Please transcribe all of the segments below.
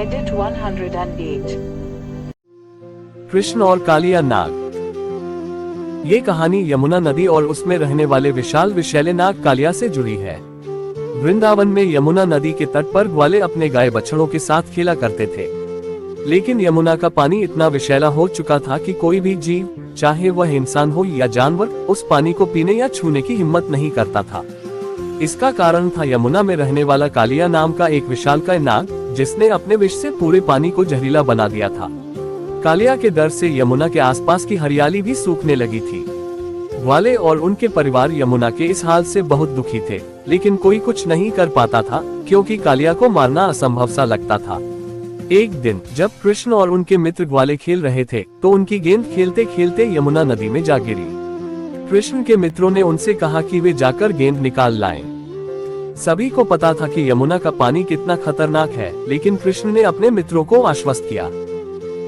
Edit 108. Krishna और कालिया नाग। ये कहानी यमुना नदी और उसमें रहने वाले विशाल विषैले नाग कालिया से जुड़ी है। वृंदावन में यमुना नदी के तट पर ग्वाले अपने गाय बछड़ों के साथ खेला करते थे, लेकिन यमुना का पानी इतना विषैला हो चुका था कि कोई भी जीव, चाहे वह इंसान हो या जानवर, उस पानी को पीने या छूने की हिम्मत नहीं करता था। इसका कारण था यमुना में रहने वाला कालिया नाम का एक विशालकाय नाग, जिसने अपने विष से पूरे पानी को जहरीला बना दिया था। कालिया के डर से यमुना के आसपास की हरियाली भी सूखने लगी थी। ग्वाले और उनके परिवार यमुना के इस हाल से बहुत दुखी थे, लेकिन कोई कुछ नहीं कर पाता था, क्योंकि कालिया को मारना असंभव सा लगता था। एक दिन जब कृष्ण और उनके मित्र ग्वाले खेल रहे थे, तो उनकी गेंद खेलते खेलते यमुना नदी में जा गिरी। कृष्ण के मित्रों ने उनसे कहा कि वे जाकर गेंद निकाल लाएं। सभी को पता था कि यमुना का पानी कितना खतरनाक है, लेकिन कृष्ण ने अपने मित्रों को आश्वस्त किया।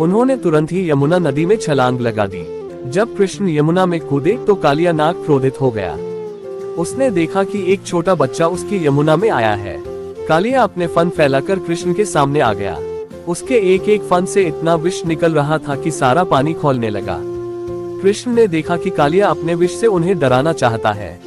उन्होंने तुरंत ही यमुना नदी में छलांग लगा दी। जब कृष्ण यमुना में कूदे तो कालिया नाग क्रोधित हो गया। उसने देखा कि एक छोटा बच्चा उसकी यमुना में आया है। कालिया अपने फन फैलाकर कृष्ण के सामने आ गया। उसके एक एक फन से इतना विष निकल रहा था कि सारा पानी खौलने लगा। कृष्ण ने देखा कि कालिया अपने विष से उन्हें डराना चाहता है।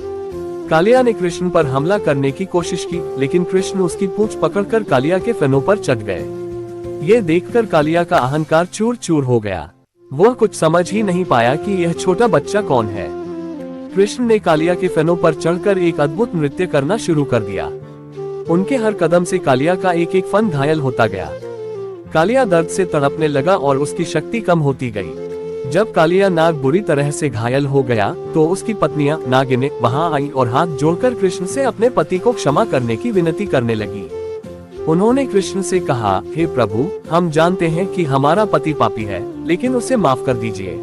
कालिया ने कृष्ण पर हमला करने की कोशिश की, लेकिन कृष्ण उसकी पूंछ पकड़कर कालिया के फनों पर चढ़ गए। ये देखकर कालिया का अहंकार चूर चूर हो गया। वह कुछ समझ ही नहीं पाया कि यह छोटा बच्चा कौन है। कृष्ण ने कालिया के फनों पर चढ़कर एक अद्भुत नृत्य करना शुरू कर दिया। उनके हर कदम से कालिया का एक एक फन घायल होता गया। कालिया दर्द से तड़पने लगा और उसकी शक्ति कम होती गई। जब कालिया नाग बुरी तरह से घायल हो गया, तो उसकी पत्नियां नागिनें वहां आई और हाथ जोड़कर कृष्ण से अपने पति को क्षमा करने की विनती करने लगी। उन्होंने कृष्ण से कहा, हे प्रभु, हम जानते हैं कि हमारा पति पापी है, लेकिन उसे माफ कर दीजिए।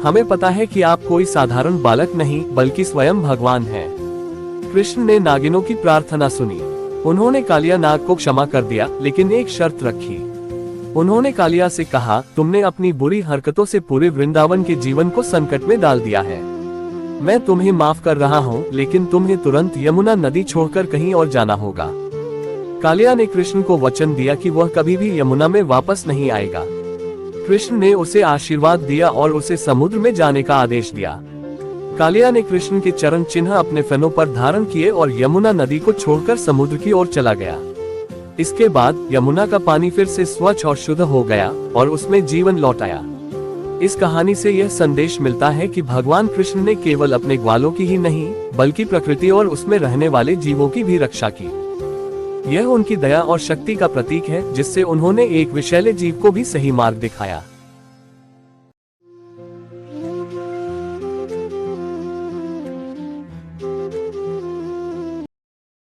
हमें पता है कि आप कोई साधारण बालक नहीं, बल्कि स्वयं भगवान हैं। कृष्ण ने नागिनों की प्रार्थना सुनी। उन्होंने कालिया नाग को क्षमा कर दिया, लेकिन एक शर्त रखी। उन्होंने कालिया से कहा, तुमने अपनी बुरी हरकतों से पूरे वृंदावन के जीवन को संकट में डाल दिया है। मैं तुम्हें माफ कर रहा हूँ, लेकिन तुम्हें तुरंत यमुना नदी छोड़कर कहीं और जाना होगा। कालिया ने कृष्ण को वचन दिया कि वह कभी भी यमुना में वापस नहीं आएगा। कृष्ण ने उसे आशीर्वाद दिया और उसे समुद्र में जाने का आदेश दिया। कालिया ने कृष्ण के चरण चिन्ह अपने फनों पर धारण किए और यमुना नदी को छोड़कर समुद्र की ओर चला गया। इसके बाद यमुना का पानी फिर से स्वच्छ और शुद्ध हो गया और उसमें जीवन लौट आया। इस कहानी से यह संदेश मिलता है कि भगवान कृष्ण ने केवल अपने ग्वालों की ही नहीं, बल्कि प्रकृति और उसमें रहने वाले जीवों की भी रक्षा की। यह उनकी दया और शक्ति का प्रतीक है, जिससे उन्होंने एक विषैले जीव को भी सही मार्ग दिखाया।